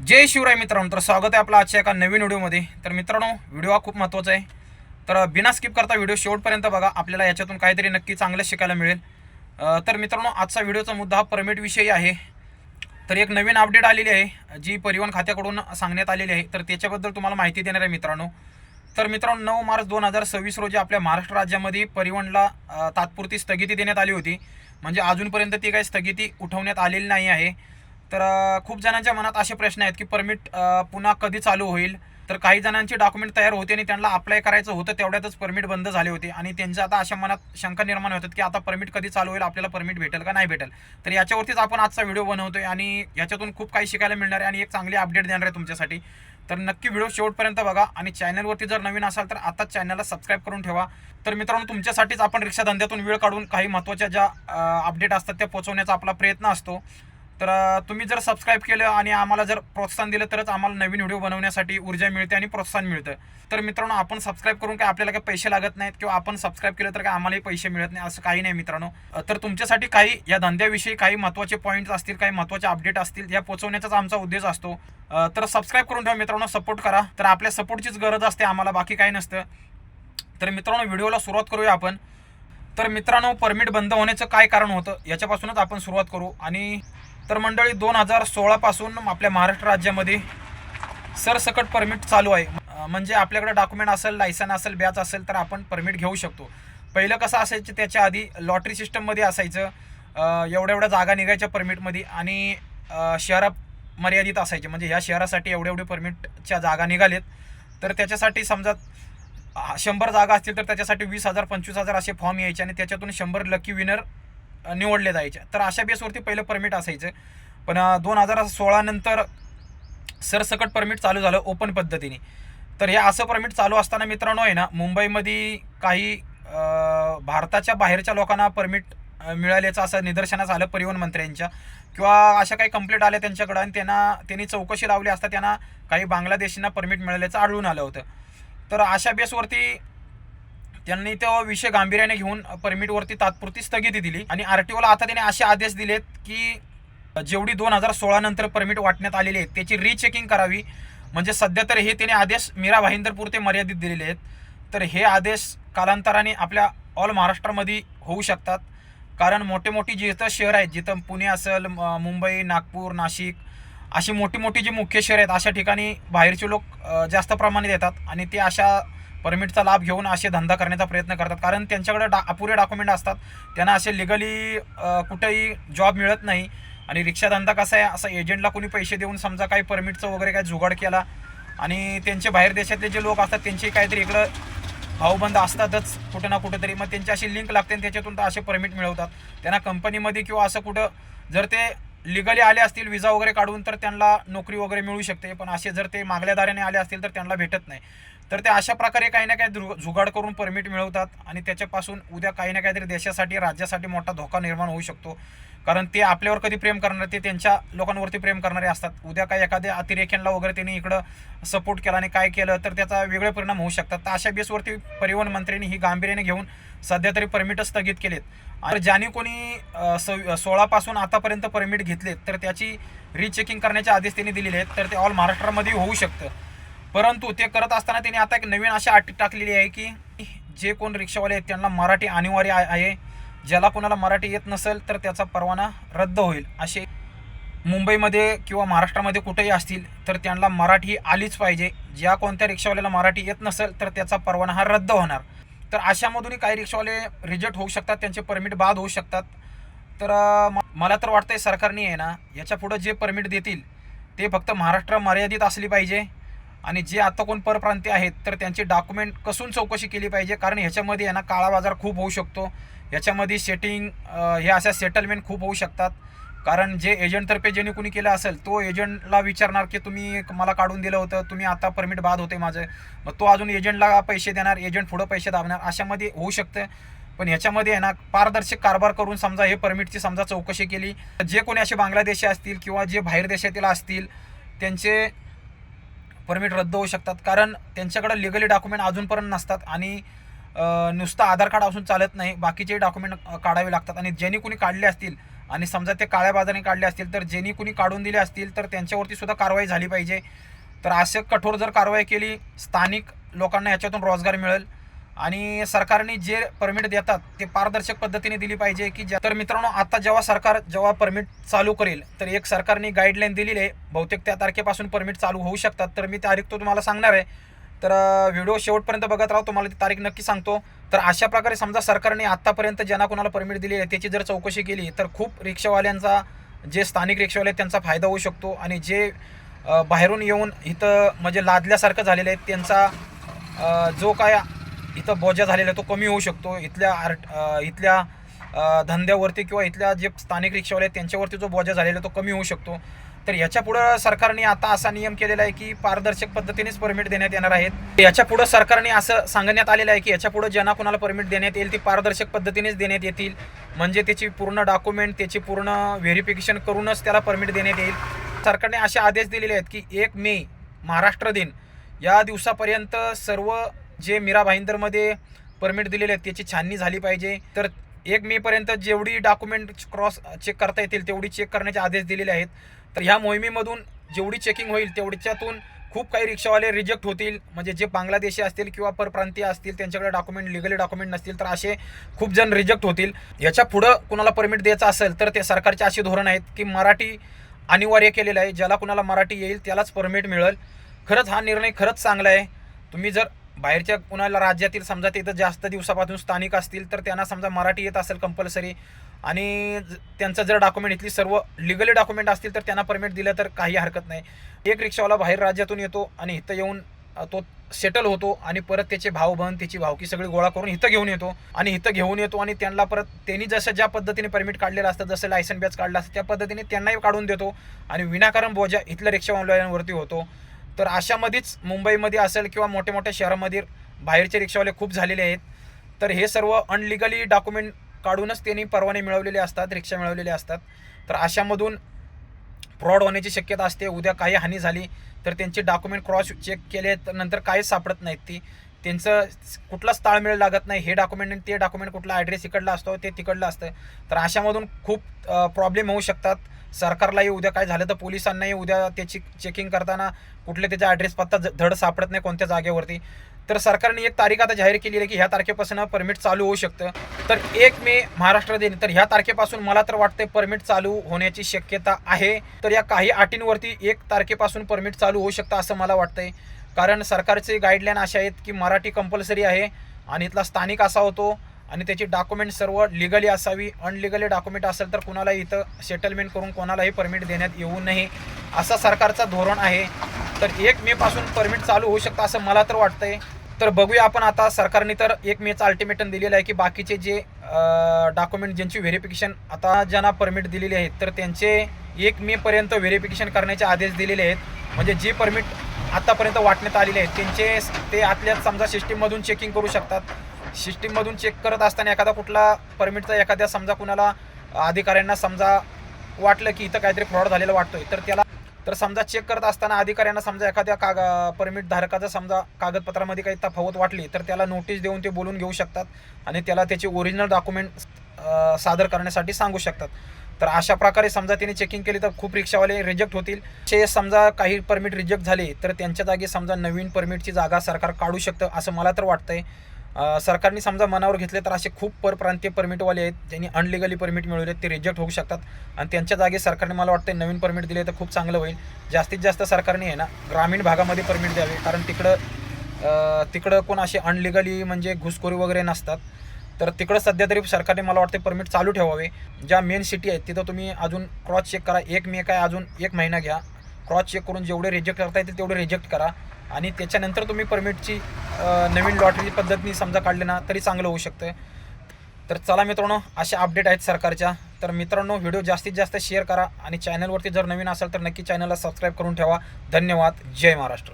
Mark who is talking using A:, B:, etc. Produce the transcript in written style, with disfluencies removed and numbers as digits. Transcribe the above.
A: जय शिवराय मित्रांनो. तर स्वागत आहे आपलं आजच्या एका नवीन व्हिडिओमध्ये. तर मित्रांनो, व्हिडिओ हा खूप महत्त्वाचा आहे. तर बिना स्किप करता व्हिडिओ शेवटपर्यंत बघा. आपल्याला याच्यातून काहीतरी नक्की चांगलं शिकायला मिळेल. तर मित्रांनो, आजचा व्हिडिओचा मुद्दा हा परमिट विषयी आहे. तर एक नवीन अपडेट आलेली आहे जी परिवहन खात्याकडून सांगण्यात आलेली आहे. तर त्याच्याबद्दल तुम्हाला माहिती देणार आहे मित्रांनो. तर मित्रांनो, 9 मार्च 2026 रोजी आपल्या महाराष्ट्र राज्यामध्ये परिवहनला तात्पुरती स्थगिती देण्यात आली होती. म्हणजे अजूनपर्यंत ती काही स्थगिती उठवण्यात आलेली नाही आहे. तर खूप जणांच्या मनात असे प्रश्न आहेत की परमिट पुन्हा कधी चालू होईल. तर काही जणांची डॉक्युमेंट तयार होते आणि त्यांना अप्लाय करायचं होतं, तेवढ्यातच परमिट बंद झाले होते आणि त्यांच्या आता अशा मनात शंका निर्माण होतात की आता परमिट कधी चालू होईल, आपल्याला परमिट भेटेल का नाही भेटेल. तर याच्यावरतीच आपण आजचा व्हिडिओ बनवतोय आणि याच्यातून खूप काही शिकायला मिळणार आहे आणि एक चांगली अपडेट देणार आहे तुमच्यासाठी. तर नक्की व्हिडिओ शेवटपर्यंत बघा आणि चॅनलवरती जर नवीन असाल तर आताच चॅनलला सबस्क्राईब करून ठेवा. तर मित्रांनो, तुमच्यासाठीच आपण रिक्षा धंद्यातून वेळ काढून काही महत्त्वाच्या ज्या अपडेट असतात त्या पोहोचवण्याचा आपला प्रयत्न असतो. तर तुम्ही जर सबस्क्राईब केलं आणि आम्हाला जर प्रोत्साहन दिलं तरच आम्हाला नवीन व्हिडिओ बनवण्यासाठी ऊर्जा मिळते आणि प्रोत्साहन मिळतं. तर मित्रांनो, आपण सबस्क्राईब करून काय आपल्याला काही पैसे लागत नाहीत किंवा आपण सबस्क्राईब केलं तर काय आम्हालाही पैसे मिळत नाही, असं काही नाही मित्रांनो. तर तुमच्यासाठी काही या धंद्याविषयी काही महत्त्वाचे पॉईंट्स असतील, काही महत्त्वाचे अपडेट असतील, या पोहोचवण्याचाच आमचा उद्देश असतो. तर सबस्क्राईब करून ठेवा मित्रांनो, सपोर्ट करा. तर आपल्या सपोर्टचीच गरज असते आम्हाला, बाकी काही नसतं. तर मित्रांनो, व्हिडिओला सुरुवात करूया आपण. तर मित्रांनो, परमिट बंद होण्याचं काय कारण होतं याच्यापासूनच आपण सुरुवात करू. आणि तर मंडळी, 2016 पासून आपल्या महाराष्ट्र राज्यामध्ये सरसकट परमिट चालू आहे. म्हणजे आपल्याकडे डॉक्युमेंट असेल, लायसन असेल, बॅच असेल तर आपण परमिट घेऊ शकतो. पहिलं कसं असायचं, त्याच्या आधी लॉटरी सिस्टममध्ये असायचं. एवढ्या एवढ्या जागा निघायच्या परमिटमध्ये आणि शहरात मर्यादित असायचे. म्हणजे ह्या शहरासाठी एवढे एवढे परमिटच्या जागा निघालेत, तर त्याच्यासाठी समजा 100 जागा असतील तर त्याच्यासाठी 20,000 25,000 असे फॉर्म यायचे आणि त्याच्यातून 100 लकी विनर निवडले जायचे. तर अशा बेसवरती पहिलं परमिट असायचं. पण 2016 नंतर सरसकट परमिट चालू झालं ओपन पद्धतीने. तर हे असं परमिट चालू असताना मित्रांनो आहे ना, मुंबईमध्ये काही भारताच्या बाहेरच्या लोकांना परमिट मिळाल्याचं असं निदर्शनास आलं परिवहन मंत्र्यांच्या, किंवा अशा काही कंप्लेंट आल्या त्यांच्याकडं आणि त्यांनी चौकशी लावली असता त्यांना काही बांगलादेशींना परमिट मिळाल्याचं आढळून आलं होतं. तर अशा बेसवरती त्यांनी तो विषय गांभीर्याने घेऊन परमिटवरती तात्पुरती स्थगिती दिली आणि आरटीओला आता त्याने असे आदेश दिलेत की जेवढी 2016 नंतर परमिट वाटण्यात आलेली आहेत त्याची रीचेकिंग करावी. म्हणजे सध्या तर हे त्याने आदेश मीरा भाईंदरपुरते मर्यादित दिलेले आहेत. तर हे आदेश कालांतराने आपल्या ऑल महाराष्ट्रामध्ये होऊ शकतात. कारण मोठे मोठी जिथं शहर आहेत, जिथं पुणे असेल, मुंबई, नागपूर, नाशिक अशी मोठी मोठी जी मुख्य शहर आहेत, अशा ठिकाणी बाहेरचे लोक जास्त प्रमाणात येतात आणि ते अशा परमिटचा लाभ घेऊन असे धंदा करण्याचा प्रयत्न करतात. कारण त्यांच्याकडे अपुरे डॉक्युमेंट असतात, त्यांना असे लिगली कुठेही जॉब मिळत नाही. आणि रिक्षा धंदा कसा आहे, असं एजंटला कोणी पैसे देऊन समजा काही परमिटचं वगैरे काही जुगाड केला आणि त्यांचे बाहेर देशातले जे लोक असतात त्यांचे काहीतरी इकडं भाऊबंद असतातच कुठं ना कुठं तरी, मग त्यांची अशी लिंक लागते आणि त्याच्यातून तर असे परमिट मिळवतात. त्यांना कंपनीमध्ये किंवा असं कुठं जर ते लिगली आले असतील विजा वगैरे काढून तर त्यांना नोकरी वगैरे मिळू शकते. पण असे जर ते मागल्या दाराने आले असतील तर त्यांना भेटत नाही. तर ते अशा प्रकारे काही ना काही जुगाड करून परमिट मिळवतात आणि त्याच्यापासून उद्या काही ना काहीतरी देशासाठी, राज्यासाठी मोठा धोका निर्माण होऊ शकतो. कारण ते आपल्यावर कधी प्रेम करणार, ते त्यांच्या लोकांवरती प्रेम करणारे असतात. उद्या काही एखाद्या अतिरेक्यांना वगैरे त्यांनी इकडं सपोर्ट केला आणि काय केलं तर त्याचा वेगळे परिणाम होऊ शकतात. तर अशा बेसवरती परिवहन मंत्र्यांनी ही गांभीर्याने घेऊन सध्या तरी परमिटच स्थगित केलेत. आणि ज्यांनी कोणी 16 पासून आतापर्यंत परमिट घेतलेत तर त्याची रीचेकिंग करण्याचे आदेश त्यांनी दिलेले आहेत. तर ते ऑल महाराष्ट्रामध्ये होऊ शकतं. परंतु ते करत असताना त्यांनी आता एक नवीन अशी अट टाकलेली आहे की जे कोण रिक्षावाले आहेत त्यांना मराठी अनिवार्य आहे. ज्याला कोणाला मराठी येत नसेल तर त्याचा परवाना रद्द होईल. असे मुंबईमध्ये किंवा महाराष्ट्रामध्ये कुठेही असतील तर त्यांना मराठी आलीच पाहिजे. ज्या कोणत्या रिक्षावाल्याला मराठी येत नसेल तर त्याचा परवाना हा रद्द होणार. तर अशामधूनही काही रिक्षावाले रिजेक्ट होऊ शकतात, त्यांचे परमिट बाद होऊ शकतात. तर मला तर वाटतंय सरकारने आहे ना, याच्या पुढं जे परमिट देतील ते फक्त महाराष्ट्र मर्यादित असली पाहिजे. आणि जे आता कोण परप्रांतीय आहेत तर त्यांची डॉक्युमेंट कसून चौकशी केली पाहिजे. कारण ह्याच्यामध्ये आहे ना काळा बाजार खूप होऊ शकतो. याच्यामध्ये सेटिंग हे अशा सेटलमेंट खूप होऊ शकतात. कारण जे एजंटतर्फे ज्यांनी कोणी केलं असेल तो एजंटला विचारणार की तुम्ही मला काढून दिलं होतं, तुम्ही आता परमिट बाद होते माझं, मग तो अजून एजंटला पैसे देणार, एजंट पुढं पैसे दाबणार, अशामध्ये होऊ शकतं. पण ह्याच्यामध्ये आहे ना पारदर्शक कारभार करून समजा हे परमिटची समजा चौकशी केली, जे कोणी असे बांगलादेशी असतील किंवा जे बाहेर देशातील असतील त्यांचे परमिट रद्द होऊ शकतात. कारण त्यांच्याकडे लिगली डॉक्युमेंट अजूनपर्यंत नसतात आणि नुसतं आधार कार्ड असून चालत नाही, बाकीचे डॉक्युमेंट काढावे लागतात. आणि ज्यांनी कोणी काढले असतील आणि समजा ते काळ्या बाजाराने काढले असतील तर ज्यांनी कुणी काढून दिले असतील तर त्यांच्यावरती सुद्धा कारवाई झाली पाहिजे. तर असे कठोर जर कारवाई केली स्थानिक लोकांना याच्यातून रोजगार मिळेल आणि सरकारने जे परमिट देतात ते पारदर्शक पद्धतीने दिली पाहिजे की तर मित्रांनो आता जेव्हा परमिट चालू करेल तर एक सरकारने गाईडलाईन दिलेली आहे, बहुतेक त्या तारखेपासून परमिट चालू होऊ शकतात. तर मी तारीख तो तुम्हाला सांगणार आहे, तर व्हिडिओ शेवटपर्यंत बघत राहा, तुम्हाला ती तारीख नक्की सांगतो. तर अशा प्रकारे समजा सरकारने आत्तापर्यंत ज्यांना कोणाला परमिट दिली आहे त्याची जर चौकशी केली तर खूप रिक्षावाल्यांचा, जे स्थानिक रिक्षावाले आहेत त्यांचा फायदा होऊ शकतो आणि जे बाहेरून येऊन इथं म्हणजे लादल्यासारखं झालेलं आहे त्यांचा जो काय इथं बोजा झालेला आहे तो कमी होऊ शकतो. इथल्या धंद्यावरती किंवा इथल्या जे स्थानिक रिक्षावाले आहेत त्यांच्यावरती जो बोजा झालेला आहे तो कमी होऊ शकतो. तर याच्यापुढं सरकारने आता असा नियम केलेला आहे की पारदर्शक पद्धतीनेच परमिट देण्यात येणार आहेत. याच्यापुढं सरकारने असं सांगण्यात आलेलं आहे की याच्यापुढं ज्यांना कोणाला परमिट देण्यात येईल ती पारदर्शक पद्धतीनेच देण्यात येतील, म्हणजे त्याची पूर्ण डॉक्युमेंट, त्याची पूर्ण व्हेरिफिकेशन करूनच त्याला परमिट देण्यात येईल. सरकारने असे आदेश दिलेले आहेत की 1 मे महाराष्ट्र दिन या दिवसापर्यंत सर्व जे मीरा भाईंदरमध्ये परमिट दिलेले आहेत त्याची छाननी झाली पाहिजे. तर 1 मे पर्यंत जेवढी डॉक्युमेंट क्रॉस चेक करता येतील तेवढी चेक करण्याचे आदेश दिलेले आहेत. तर ह्या मोहिमेमधून जेवढी चेकिंग होईल तेवढ्याच्यातून खूप काही रिक्षावाले रिजेक्ट होतील, म्हणजे जे बांगलादेशी असतील किंवा परप्रांतीय असतील त्यांच्याकडे डॉक्युमेंट, लिगली डॉक्युमेंट नसतील तर असे खूप जण रिजेक्ट होतील. याच्या पुढं कुणाला परमिट द्यायचं असेल तर ते सरकारचे असे धोरण आहेत की मराठी अनिवार्य केलेलं आहे, ज्याला कुणाला मराठी येईल त्यालाच परमिट मिळेल. खरंच हा निर्णय खरंच चांगला आहे. तुम्ही जर बाहेरच्या कुणाला राज्यातील समजा तिथं जास्त दिवसापासून स्थानिक असतील तर त्यांना समजा मराठी येत असेल कंपल्सरी आणि त्यांचं जर डॉक्युमेंट इथली सर्व लिगली डॉक्युमेंट असतील तर त्यांना परमिट दिलं तर काही हरकत नाही. एक रिक्षावाला बाहेर राज्यातून येतो आणि इथं येऊन तो सेटल होतो आणि परत त्याचे भाऊबंद, त्याची भावकी सगळी गोळा करून इथं घेऊन येतो आणि त्यांना परत त्यांनी जसं ज्या पद्धतीने परमिट काढलेलं असतं, जसं लायसन बॅच काढलं असतं त्या पद्धतीने त्यांनाही काढून देतो आणि विनाकारण बोजा इथल्या रिक्षावाल्यांवरती होतो. तर अशामध्येच मुंबईमध्ये असेल किंवा मोठ्या मोठ्या शहरामध्ये बाहेरचे रिक्षावाले खूप झालेले आहेत. तर हे सर्व अनलिगली डॉक्युमेंट काढूनच त्यांनी परवाने मिळवलेले असतात, रिक्षा मिळवलेले असतात. तर अशामधून फ्रॉड होण्याची शक्यता असते. उद्या काही हानी झाली तर त्यांचे डॉक्युमेंट क्रॉस चेक केले तर नंतर काहीच सापडत नाहीत, त्यांचं कुठलाच ताळमेळ लागत नाही. हे डॉक्युमेंट आणि ते डॉक्युमेंट, कुठला ॲड्रेस इकडला असतो ते तिकडलं असतं. तर अशामधून खूप प्रॉब्लेम होऊ शकतात. सरकारलाही उद्या काय झालं तर पोलिसांनाही उद्या त्याची चेकिंग करताना कुठले त्याचा ॲड्रेस पत्ता धड सापडत नाही कोणत्या जागेवरती. तर सरकारने एक तारीख आता जाहीर केली आहे की ह्या तारखेपासून परमिट चालू होऊ शकतं. तर 1 मे महाराष्ट्र दिन, तर ह्या तारखेपासून मला तर वाटतंय परमिट चालू होण्याची शक्यता आहे. तर या काही अटींवरती 1 तारखेपासून परमिट चालू होऊ शकतं असं मला वाटतंय. कारण सरकारचे गाईडलाईन असे आहेत की मराठी कंपल्सरी आहे आणि इथला स्थानिक असा होतो आणि त्याची डॉक्युमेंट सर्व लिगली असावी. अनलिगली डॉक्युमेंट असेल तर कुणालाही इथं सेटलमेंट करून कोणालाही परमिट देण्यात येऊ नये असा सरकारचा धोरण आहे. तर 1 मे पासून परमिट चालू होऊ शकतं असं मला तर वाटतंय. तर बघूया आपण आता. सरकारने तर 1 मेचा अल्टिमेटम दिलेला आहे की बाकीचे जे डॉक्युमेंट ज्यांची व्हेरिफिकेशन आता ज्यांना परमिट दिलेली आहेत तर त्यांचे 1 मे पर्यंत व्हेरिफिकेशन करण्याचे आदेश दिलेले आहेत. म्हणजे जी परमिट आतापर्यंत वाटण्यात आलेले आहेत त्यांचे ते आतल्यात समजा सिस्टीममधून चेकिंग करू शकतात. सिस्टीममधून चेक करत असताना एखादा कुठला परमिटचा एखाद्या समजा कुणाला अधिकाऱ्यांना समजा वाटलं की इथं काहीतरी फ्रॉड झालेलं वाटतोय तर त्याला तर समजा चेक करत असताना अधिकाऱ्यांना समजा एखाद्या परमिट धारकाचा समजा कागदपत्रामध्ये काही तफावत वाटली तर त्याला नोटीस देऊन ते बोलून घेऊ शकतात आणि त्याला त्याचे ओरिजिनल डॉक्युमेंट सादर करण्यासाठी सांगू शकतात. तर अशा प्रकारे समजा त्यांनी चेकिंग केली तर खूप रिक्षावाले रिजेक्ट होतील. ते समजा काही परमिट रिजेक्ट झाले तर त्यांच्या जागी समजा नवीन परमिटची जागा सरकार काढू शकतं असं मला तर वाटतंय. सरकारने समजा मनावर घेतले तर असे खूप परप्रांतीय परमिटवाले आहेत ज्यांनी अनलिगली परमिट मिळवले ते रिजेक्ट होऊ शकतात आणि त्यांच्या जागी सरकारने मला वाटतं नवीन परमिट दिले तर खूप चांगलं होईल. जास्तीत जास्त सरकारने आहे ना ग्रामीण भागामध्ये परमिट द्यावे, कारण तिकडं कोण असे अनलिगली म्हणजे घुसखोरी वगैरे नसतात. तर तिकडं सध्या तरी सरकारने मला वाटते परमिट चालू ठेवावे. ज्या मेन सिटी आहेत तिथं तुम्ही अजून क्रॉस चेक करा. 1 मे काय अजून 1 महिना घ्या, क्रॉस चेक करून जेवढे रिजेक्ट करता येतील तेवढे रिजेक्ट करा आणि त्याच्यानंतर तुम्ही परमिटची नवीन लॉटरी पद्धतीने समजा काढले ना तरी चांगलं होऊ शकतं. तर चला मित्रांनो, अशा अपडेट आहेत सरकारच्या. तर मित्रांनो, व्हिडिओ जास्तीत जास्त शेअर करा आणि चॅनलवरती जर नवीन असाल तर नक्की चॅनलला सबस्क्राईब करून ठेवा. धन्यवाद. जय महाराष्ट्र.